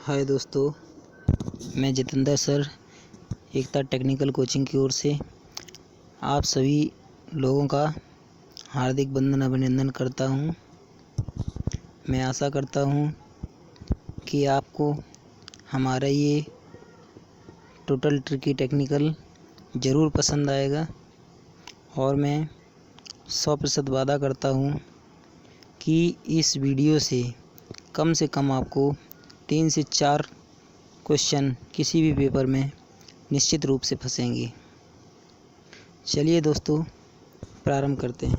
हाय दोस्तों, मैं जितेंद्र सर एकता technical coaching की ओर से आप सभी लोगों का हार्दिक वंदन अभिनंदन करता हूं। मैं आशा करता हूं कि आपको हमारा ये टोटल ट्रिकी टेक्निकल ज़रूर पसंद आएगा और मैं 100% वादा करता हूं कि इस वीडियो से कम आपको 3 से 4 क्वेश्चन किसी भी पेपर में निश्चित रूप से फंसेंगे। चलिए दोस्तों, प्रारंभ करते हैं।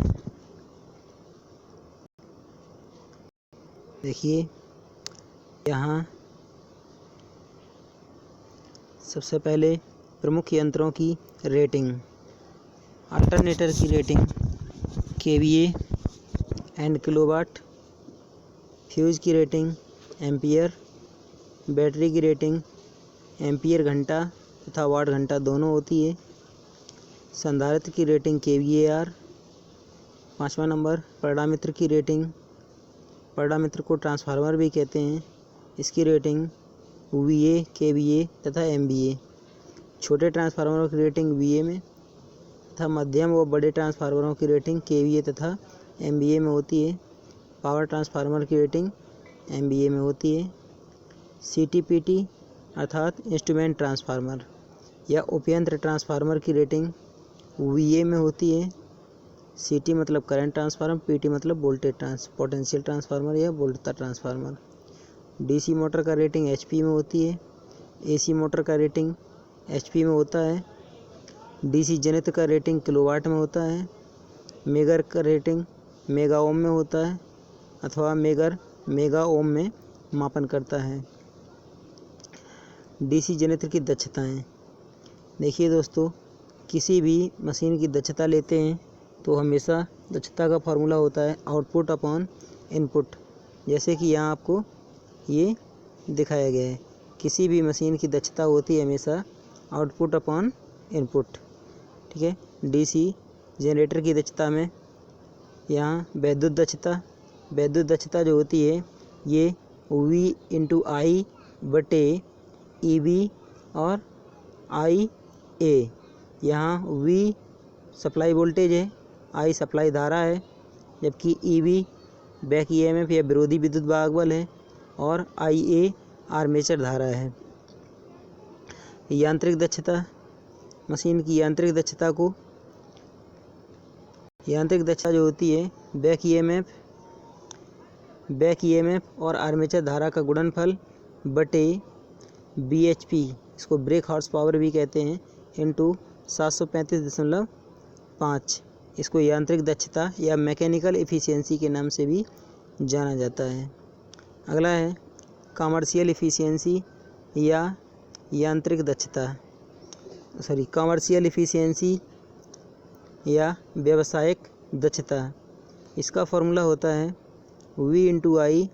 देखिए, यहाँ सबसे पहले प्रमुख यंत्रों की रेटिंग, अल्टरनेटर की rating KVA and kilowatt, fuse की रेटिंग एम्पियर, बैटरी की रेटिंग एम्पियर घंटा तथा वाट घंटा दोनों होती है। संधारित्र की रेटिंग केवीएआर। 5वां नंबर परिणामित्र की रेटिंग, परिणामित्र को ट्रांसफार्मर भी कहते हैं, इसकी रेटिंग वीए, केवीए तथा एमवीए। छोटे ट्रांसफार्मरों की रेटिंग वीए में तथा मध्यम व बड़े ट्रांसफार्मरों की रेटिंग केवीए तथा एमवीए में होती है। पावर ट्रांसफार्मर की रेटिंग एमवीए में होती है। सीटीपीटी अर्थात इंस्ट्रूमेंट ट्रांसफार्मर या उपयंत्र ट्रांसफार्मर की रेटिंग वीए में होती है। सीटी मतलब करंट ट्रांसफार्मर, पीटी मतलब पोटेंशियल ट्रांसफार्मर या वोल्टता ट्रांसफार्मर। डीसी मोटर का रेटिंग एचपी में होती है। एसी मोटर का रेटिंग एचपी में होता है। डीसी जनित्र का रेटिंग किलोवाट में होता है। मेगर का रेटिंग मेगा ओम में होता है अथवा मेगर मेगा ओम में मापन करता है। डीसी जनित्र की दक्षताएं, देखिए दोस्तों, किसी भी मशीन की दक्षता लेते हैं तो हमेशा दक्षता का फार्मूला होता है आउटपुट अपॉन इनपुट। जैसे कि यहाँ आपको ये दिखाया गया है, किसी भी मशीन की दक्षता होती है हमेशा आउटपुट अपॉन इनपुट। ठीक है। डीसी जनरेटर की दक्षता में यहाँ विद्युत दक्षता जो होती है ये वी इंटू आई बटे ई बी और आई ए। यहाँ वी सप्लाई वोल्टेज है, आई सप्लाई धारा है, जबकि ई बी बैक ईएमएफ या विरोधी विद्युत वाहक बल है और आई ए आर्मेचर धारा है। यांत्रिक दक्षता, मशीन की यांत्रिक दक्षता जो होती है बैक ईएमएफ और आर्मेचर धारा का गुणनफल बटे बीएचपी, इसको ब्रेक हॉर्स पावर भी कहते हैं, इंटू 735.5, इसको यांत्रिक दक्षता या मैकेनिकल एफिशिएंसी के नाम से भी जाना जाता है। अगला है कमर्शियल एफिशिएंसी या कमर्शियल एफिशिएंसी या व्यावसायिक दक्षता। इसका फॉर्मूला होता है वी इंटू आई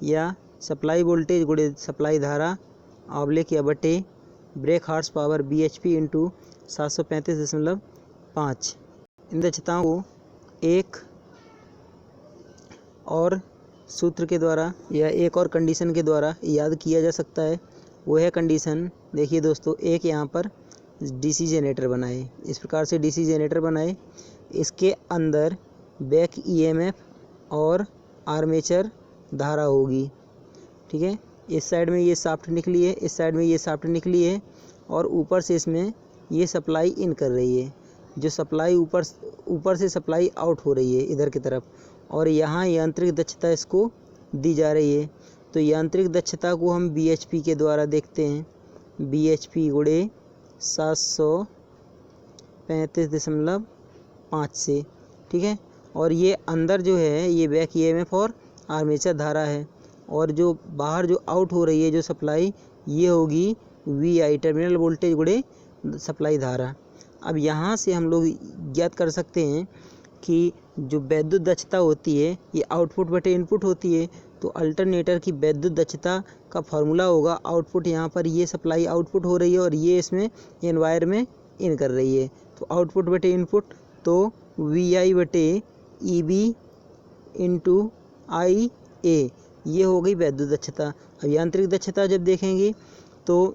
या सप्लाई वोल्टेज गुणे सप्लाई धारा ऑब्लिक या बटे break horse power BHP into 735.5। इन दक्षताओं को एक और सूत्र के द्वारा या एक और कंडीशन के द्वारा याद किया जा सकता है। वो है कंडीशन, देखिए दोस्तों, एक यहाँ पर डीसी जनरेटर बनाए, इस प्रकार से डीसी जनरेटर बनाए, इसके अंदर बैक ईएमएफ और आर्मेचर धारा होगी। ठीक है। इस साइड में ये शाफ्ट निकली है, इस साइड में ये शाफ्ट निकली है और ऊपर से इसमें ये सप्लाई इन कर रही है, जो सप्लाई ऊपर से सप्लाई आउट हो रही है इधर की तरफ, और यहाँ यांत्रिक दक्षता इसको दी जा रही है। तो यांत्रिक दक्षता को हम बीएचपी के द्वारा देखते हैं, बीएचपी गुणे 735.5 से। ठीक है। और ये अंदर जो है ये बैक ईएमएफ और आर्मेचर धारा है, और जो बाहर जो आउट हो रही है जो सप्लाई, ये होगी वी आई, टर्मिनल वोल्टेज गुणे सप्लाई धारा। अब यहाँ से हम लोग ज्ञात कर सकते हैं कि जो विद्युत दक्षता होती है ये आउटपुट बटे इनपुट होती है। तो अल्टरनेटर की विद्युत दक्षता का फार्मूला होगा आउटपुट, यहाँ पर ये सप्लाई आउटपुट हो रही है और ये इसमें इन वायर में इन कर रही है, तो आउटपुट बटे इनपुट, तो वी आई बटे ई बी इंटू आई ए, ये हो गई वैद्युत दक्षता। अब यांत्रिक दक्षता जब देखेंगे तो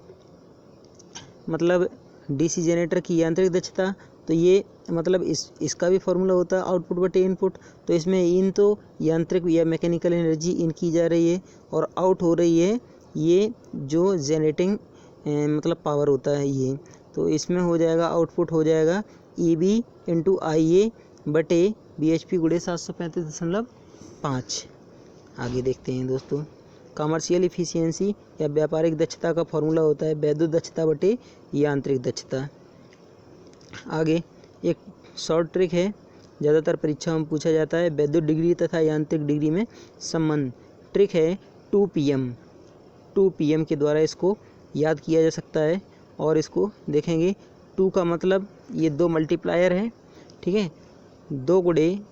मतलब डीसी जनरेटर की यांत्रिक दक्षता, तो ये मतलब इसका भी फॉर्मूला होता है आउटपुट बटे इनपुट। तो इसमें इन तो यांत्रिक या मैकेनिकल एनर्जी इन की जा रही है और आउट हो रही है ये जो जनरेटिंग मतलब पावर होता है ये। तो इसमें हो जाएगा आउटपुट हो जाएगा EB इंटू IA बटे BHP गुणे 735.5। आगे देखते हैं दोस्तों, कमर्शियल इफिशियंसी या व्यापारिक दक्षता का फॉर्मूला होता है वैद्युत दक्षता बटे यांत्रिक दक्षता। आगे एक शॉर्ट ट्रिक है, ज़्यादातर परीक्षाओं में पूछा जाता है वैद्युत डिग्री तथा यांत्रिक डिग्री में संबंध। ट्रिक है 2 PM के द्वारा इसको याद किया जा सकता है। और इसको देखेंगे 2 का मतलब ये 2 मल्टीप्लायर है, ठीक है। 2 गुणे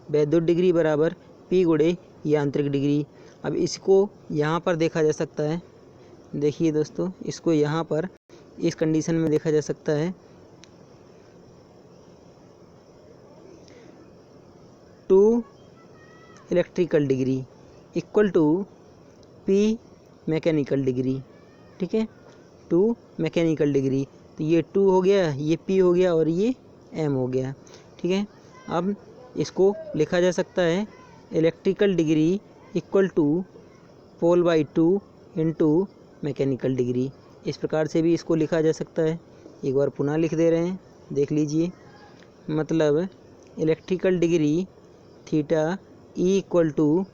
वैद्युत डिग्री बराबर P गुणे यांत्रिक डिग्री। अब इसको यहाँ पर देखा जा सकता है, देखिए दोस्तों, इसको यहाँ पर इस कंडीशन में देखा जा सकता है 2 electrical degree equal to P mechanical degree, ठीक है। 2 मैकेनिकल डिग्री, तो ये 2 हो गया, ये P हो गया और ये M हो गया, ठीक है। अब इसको लिखा जा सकता है electrical degree equal to pole by 2 into mechanical degree. इस प्रकार से भी इसको लिखा जा सकता है। एक बार पुनः लिख दे रहे हैं, देख लीजिए। मतलब electrical degree theta E equal to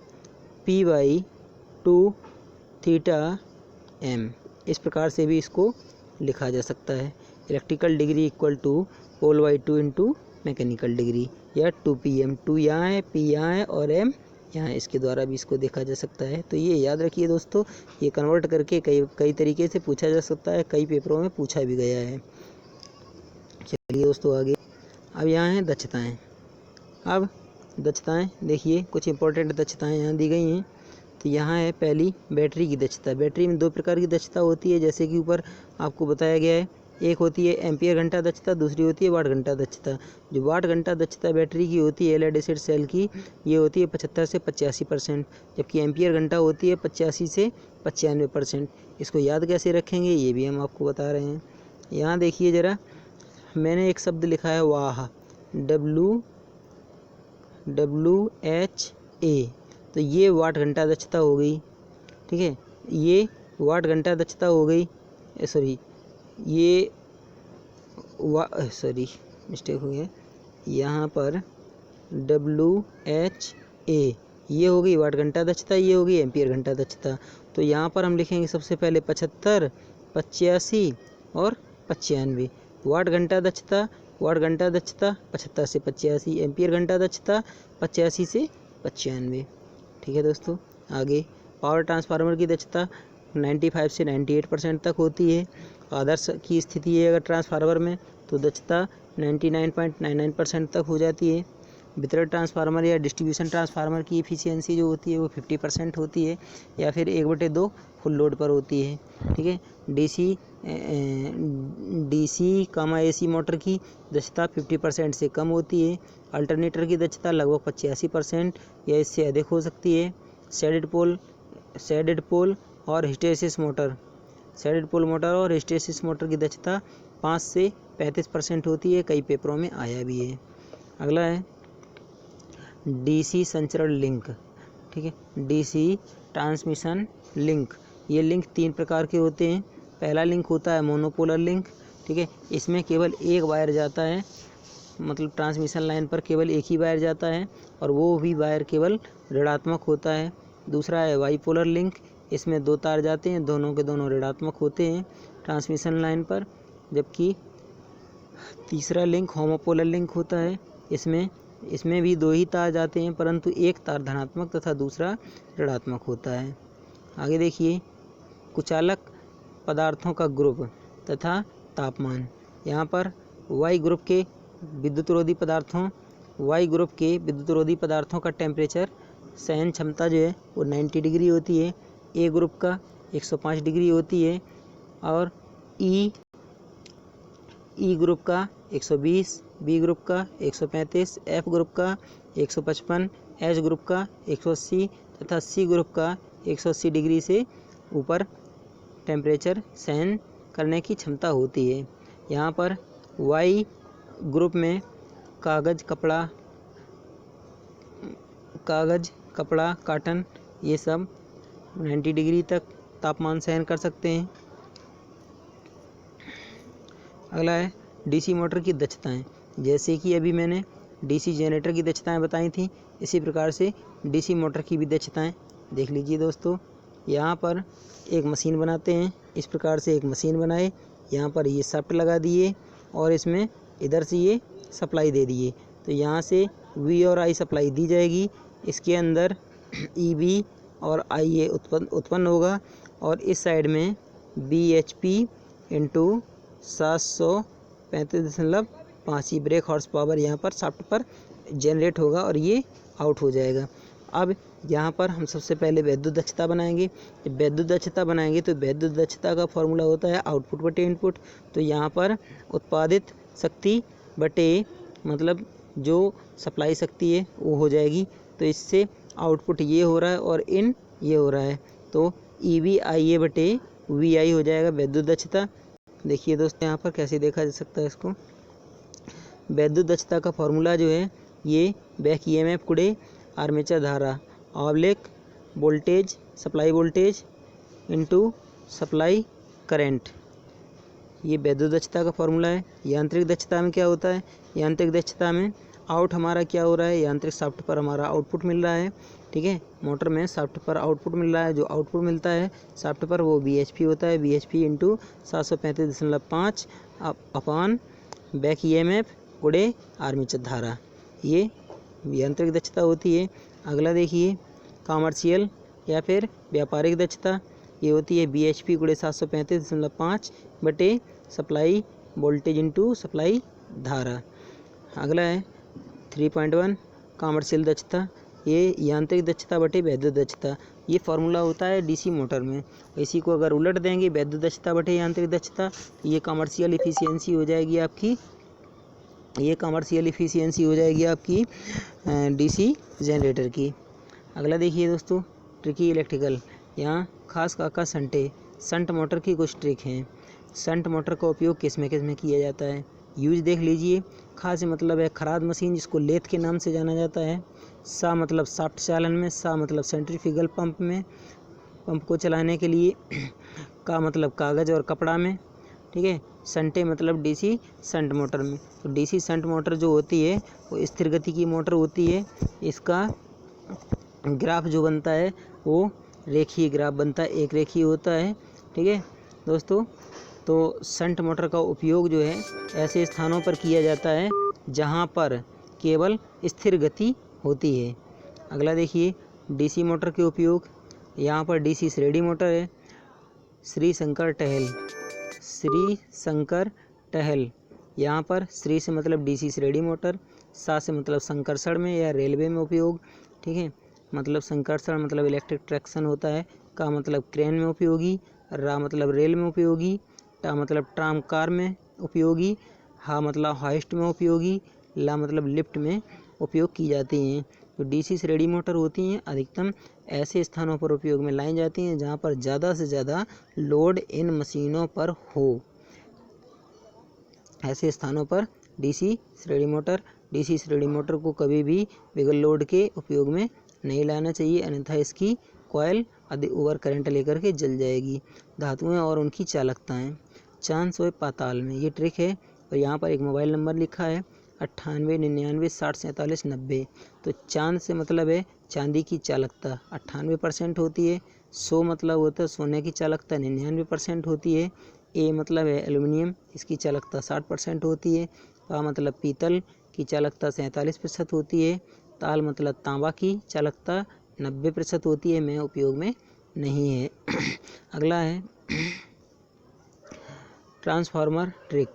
P by 2 theta M। इस प्रकार से भी इसको लिखा जा सकता है electrical degree equal to pole by 2 into mechanical degree, या 2PM। 2 यहाँ है, P यहाँ है और M यहाँ, इसके द्वारा भी इसको देखा जा सकता है। तो ये याद रखिए दोस्तों, ये कन्वर्ट करके कई तरीके से पूछा जा सकता है, कई पेपरों में पूछा भी गया है। चलिए दोस्तों आगे, अब यहाँ है दक्षताएँ। अब दक्षताएँ देखिए, कुछ इंपॉर्टेंट दक्षताएँ यहाँ दी गई हैं। तो यहाँ है पहली बैटरी की दक्षता। बैटरी में 2 प्रकार की दक्षता होती है, जैसे कि ऊपर आपको बताया गया है। एक होती है एम्पियर घंटा दक्षता, दूसरी होती है वाट घंटा दक्षता। जो वाट घंटा दक्षता बैटरी की होती है लेड एसिड सेल की, ये होती है 75 से 85%, जबकि एम्पियर घंटा होती है 85 से 95%। इसको याद कैसे रखेंगे ये भी हम आपको बता रहे हैं। यहाँ देखिए ज़रा, मैंने एक शब्द लिखा है वाह, WHA, तो ये वाट घंटा दक्षता हो गई, ठीक है। ये वाट घंटा दक्षता हो गई, मिस्टेक हो गया यहाँ पर। WHA ये हो गई वाट घंटा दक्षता, ये हो गई एम्पियर घंटा दक्षता। तो यहाँ पर हम लिखेंगे सबसे पहले 75, 85 और 95। वाट घंटा दक्षता 75 से 85, एम्पियर घंटा दक्षता 85 से 95, ठीक है दोस्तों। आगे पावर ट्रांसफार्मर की दक्षता 95 से 98% तक होती है। आदर्श की स्थिति है अगर ट्रांसफार्मर में, तो दक्षता 99.99% तक हो जाती है। वितरण ट्रांसफार्मर या डिस्ट्रीब्यूशन ट्रांसफार्मर की एफिशिएंसी जो होती है वो 50% होती है, या फिर 1/2 फुल लोड पर होती है, ठीक है। DC, AC मोटर की दक्षता 50% से कम होती है। अल्टरनेटर की दक्षता लगभग 85% या इससे अधिक हो सकती है। शेडेड पोल और हिस्टेरिसिस मोटर की दक्षता 5 से 35% होती है, कई पेपरों में आया भी है। अगला है DC संचरण लिंक, ठीक है। DC ट्रांसमिशन लिंक, ये लिंक 3 प्रकार के होते हैं। पहला लिंक होता है मोनोपोलर लिंक, ठीक है। इसमें केवल एक वायर जाता है, मतलब ट्रांसमिशन लाइन पर केवल एक ही वायर जाता है और वो भी वायर केवल ऋणात्मक होता है। दूसरा है बाइपोलर लिंक, इसमें 2 तार जाते हैं, दोनों के दोनों ऋणात्मक होते हैं ट्रांसमिशन लाइन पर। जबकि तीसरा लिंक होमोपोलर लिंक होता है, इसमें भी 2 ही तार जाते हैं, परंतु एक तार धनात्मक तथा दूसरा ऋणात्मक होता है। आगे देखिए, कुचालक पदार्थों का ग्रुप तथा तापमान। यहाँ पर वाई ग्रुप के विद्युतरोधी पदार्थों का टेम्परेचर सहन क्षमता जो है वो 90 डिग्री होती है। ए ग्रुप का 105 डिग्री होती है और ई ग्रुप का 120, बी ग्रुप का 135, एफ ग्रुप का 155, एच ग्रुप का 180 तथा सी ग्रुप का 180 डिग्री से ऊपर टेम्परेचर सहन करने की क्षमता होती है। यहाँ पर वाई ग्रुप में कागज़, कपड़ा, काटन ये सब 90 डिग्री तक तापमान सहन कर सकते हैं। अगला है डीसी मोटर की दक्षताएं। जैसे कि अभी मैंने डीसी जनरेटर की दक्षताएं बताई थी, इसी प्रकार से डीसी मोटर की भी दक्षताएं देख लीजिए दोस्तों। यहाँ पर एक मशीन बनाते हैं, इस प्रकार से एक मशीन बनाए, यहाँ पर ये शाफ्ट लगा दिए और इसमें इधर से ये सप्लाई दे दिए, तो यहाँ से वी और आई सप्लाई दी जाएगी। इसके अंदर ईबी और आईए उत्पन्न होगा और इस साइड में BHP into 735.5 break horse power यहाँ पर शाफ्ट पर जनरेट होगा और ये आउट हो जाएगा। अब यहाँ पर हम सबसे पहले विद्युत दक्षता बनाएंगे। जब विद्युत दक्षता बनाएंगे तो विद्युत दक्षता का फॉर्मूला होता है आउटपुट बटे इनपुट। तो यहाँ पर उत्पादित शक्ति बटे मतलब जो सप्लाई शक्ति है वो हो जाएगी। तो इससे आउटपुट ये हो रहा है और इन ये हो रहा है, तो ईवी आई ए बटे वी आई हो जाएगा विद्युत दक्षता। देखिए दोस्तों यहाँ पर कैसे देखा जा सकता है इसको। विद्युत दक्षता का फॉर्मूला जो है ये बैक ईएमएफ गुणे आर्मेचर धारा oblique voltage, supply voltage into supply current, ये विद्युत दक्षता का फॉर्मूला है। यांत्रिक दक्षता में क्या होता है, यांत्रिक दक्षता में आउट हमारा क्या हो रहा है, यांत्रिक शाफ्ट पर हमारा आउटपुट मिल रहा है, ठीक है। मोटर में शाफ्ट पर आउटपुट मिल रहा है, जो आउटपुट मिलता है शाफ्ट पर वो बीएचपी होता है, बीएचपी इंटू 735.5 अपान बैक ईएमएफ गुणे आर्मेचर धारा, ये यांत्रिक दक्षता होती है। अगला देखिए कॉमर्शियल या फिर व्यापारिक दक्षता, ये होती है बीएचपी गुणे 735.5 बटे सप्लाई वोल्टेज इंटू सप्लाई धारा। अगला है 3.1 कॉमर्शियल दक्षता, ये यांत्रिक दक्षता बटे विद्युत दक्षता, ये फार्मूला होता है डीसी मोटर में। इसी को अगर उलट देंगे विद्युत दक्षता बटे यांत्रिक दक्षता, ये कॉमर्शियल इफिशियंसी हो जाएगी आपकी, ये कॉमर्शियल इफिशियंसी हो जाएगी आपकी डीसी जनरेटर की। अगला देखिए दोस्तों ट्रिकी इलेक्ट्रिकल, यहाँ खास काका संट मोटर की कुछ ट्रिक हैं। संट मोटर का उपयोग किस में किया जाता है, यूज देख लीजिए। खास मतलब है खराद मशीन जिसको लेथ के नाम से जाना जाता है। सा मतलब शाफ्ट चालन में, सा मतलब सेंट्रीफ्यूगल पंप में, पंप को चलाने के लिए। का मतलब कागज़ और कपड़ा में, ठीक है। संटे मतलब डीसी संट मोटर में। तो डीसी संट मोटर जो होती है वो स्थिर गति की मोटर होती है। इसका ग्राफ जो बनता है वो रेखीय ग्राफ बनता है, एक रेखीय होता है, ठीक है दोस्तों। तो संट मोटर का उपयोग जो है ऐसे स्थानों पर किया जाता है जहाँ पर केवल स्थिर गति होती है। अगला देखिए डीसी मोटर के उपयोग, यहाँ पर डीसी श्रेणी मोटर है। श्री शंकर टहल, यहाँ पर श्री से मतलब डीसी श्रेणी मोटर, सा से मतलब संकर्षण में या रेलवे में उपयोग, ठीक है। मतलब संकर्षण मतलब इलेक्ट्रिक ट्रैक्शन होता है, का मतलब क्रेन में उपयोगी, रा मतलब रेल में उपयोगी, टा मतलब ट्राम कार में उपयोगी, हा मतलब हाइस्ट में उपयोगी, ला मतलब लिफ्ट में उपयोग की जाती हैं। तो डीसी श्रेणी मोटर होती हैं अधिकतम ऐसे स्थानों पर उपयोग में लाई जाती हैं जहां पर ज़्यादा से ज़्यादा लोड इन मशीनों पर हो। ऐसे स्थानों पर डीसी श्रेणी मोटर को कभी भी बिगर लोड के उपयोग में नहीं लाना चाहिए, अन्यथा इसकी कॉयल अधिक ओवर करंट लेकर के जल जाएगी। धातुएं और उनकी चालकताएं, चांद सोए पाताल में, ये ट्रिक है। और यहाँ पर एक मोबाइल नंबर लिखा है 9899604790। तो चांद से मतलब है चांदी की चालकता 98% होती है, सो मतलब होता है सोने की चालकता 99% होती है, ए मतलब है एल्युमिनियम, इसकी चालकता 60% होती है, पा मतलब पीतल की चालकता 47% होती है, ताल मतलब तांबा की चालकता 90% होती है, में उपयोग में नहीं है। अगला है transformer trick,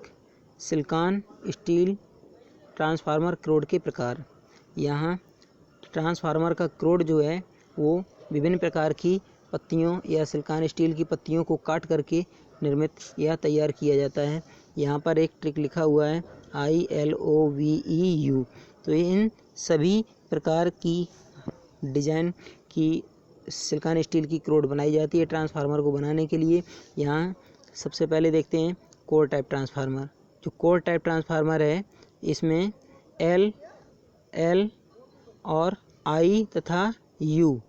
silicon steel transformer क्रोड के प्रकार। यहाँ ट्रांसफार्मर का क्रोड जो है वो विभिन्न प्रकार की पत्तियों या सिलिकॉन स्टील की पत्तियों को काट करके निर्मित या तैयार किया जाता है। यहाँ पर एक ट्रिक लिखा हुआ है ILOVEU। तो इन सभी प्रकार की डिजाइन की सिलिकॉन स्टील की क्रोड बनाई जाती है ट्रांसफार्मर को बनाने के लिए। यहाँ सबसे पहले देखते हैं कोर टाइप ट्रांसफार्मर। जो कोर टाइप ट्रांसफार्मर है इसमें एल और आई तथा यू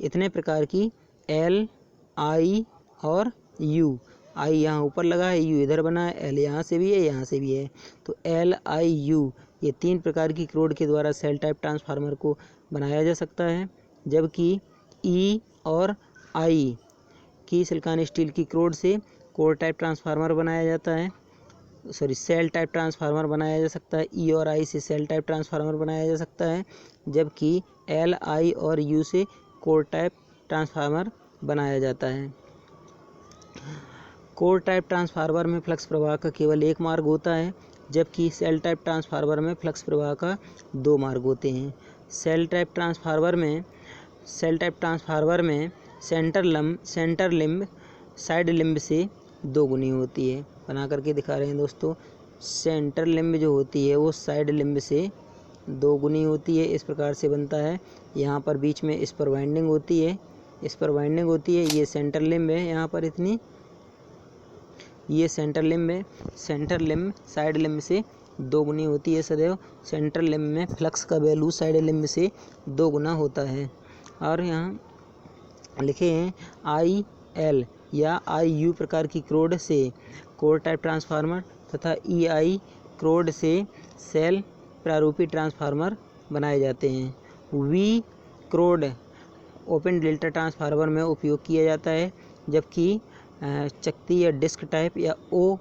इतने प्रकार की एल, आई और यू, आई यहाँ ऊपर लगा है, यू इधर बना है, एल यहाँ से भी है, यहाँ से भी है, तो एल, आई, यू ये 3 प्रकार की क्रोड के द्वारा सेल टाइप ट्रांसफार्मर को बनाया जा सकता है। जबकि ई और आई की सिलिकॉन स्टील की क्रोड से कोर टाइप ट्रांसफार्मर बनाया जाता है, सेल टाइप ट्रांसफार्मर बनाया जा सकता है। ई और आई से सेल टाइप ट्रांसफार्मर बनाया जा सकता है, जबकि एल, आई और यू से कोर टाइप ट्रांसफार्मर बनाया जाता है। कोर टाइप ट्रांसफार्मर में फ्लक्स प्रवाह का केवल एक मार्ग होता है, जबकि सेल टाइप ट्रांसफार्मर में फ्लक्स प्रवाह का 2 मार्ग होते हैं। सेल टाइप ट्रांसफार्मर में सेंटर लिम्ब साइड लिम्ब से 2 गुनी होती है। बना करके दिखा रहे हैं दोस्तों। सेंटर लिम्ब जो होती है वो साइड लिम्ब से 2 गुनी होती है। इस प्रकार से बनता है। यहाँ पर बीच में इस पर वाइंडिंग होती है, ये सेंटर लिम्ब है। यहाँ पर इतनी ये सेंटर लिम्ब है। सेंटर लिम्ब साइड लिम्ब से 2 गुनी होती है सदैव। सेंटर लिम्ब में फ्लक्स का वैल्यू साइड लिम्ब से 2 गुना होता है। और यहाँ लिखे हैं आई एल या आई यू प्रकार की क्रोड से कोर टाइप ट्रांसफार्मर तथा ई आई क्रोड से सेल प्रारूपी ट्रांसफार्मर बनाए जाते हैं। वी क्रोड ओपन डेल्टा ट्रांसफार्मर में उपयोग किया जाता है, जबकि चकती या डिस्क टाइप या ओ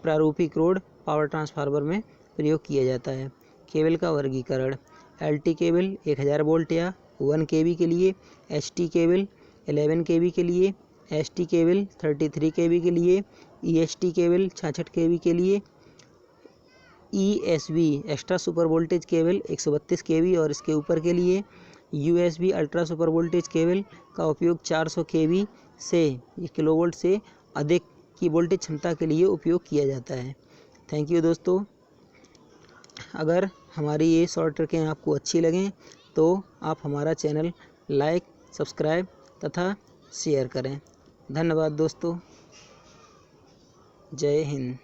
प्रारूपी क्रोड पावर ट्रांसफार्मर में प्रयोग किया जाता है। केबल का वर्गीकरण। एलटी केबल 1000 वोल्ट या 1 केवी के लिए, एचटी केबल 11 केवी के लिए, एसटी केबल 33 केवी के लिए, ईएसटी केबल 66 केवी के लिए, ESB extra super voltage cable 132 केवी और इसके ऊपर के लिए, USB ultra super voltage cable का उपयोग 400 केवी से किलोवोल्ट से अधिक की वोल्टेज क्षमता के लिए उपयोग किया जाता है। थैंक यू दोस्तों। अगर हमारी ये शॉर्ट ट्रिकें आपको अच्छी लगें तो आप हमारा चैनल लाइक, सब्सक्राइब तथा शेयर करें। धन्यवाद दोस्तों। जय हिंद।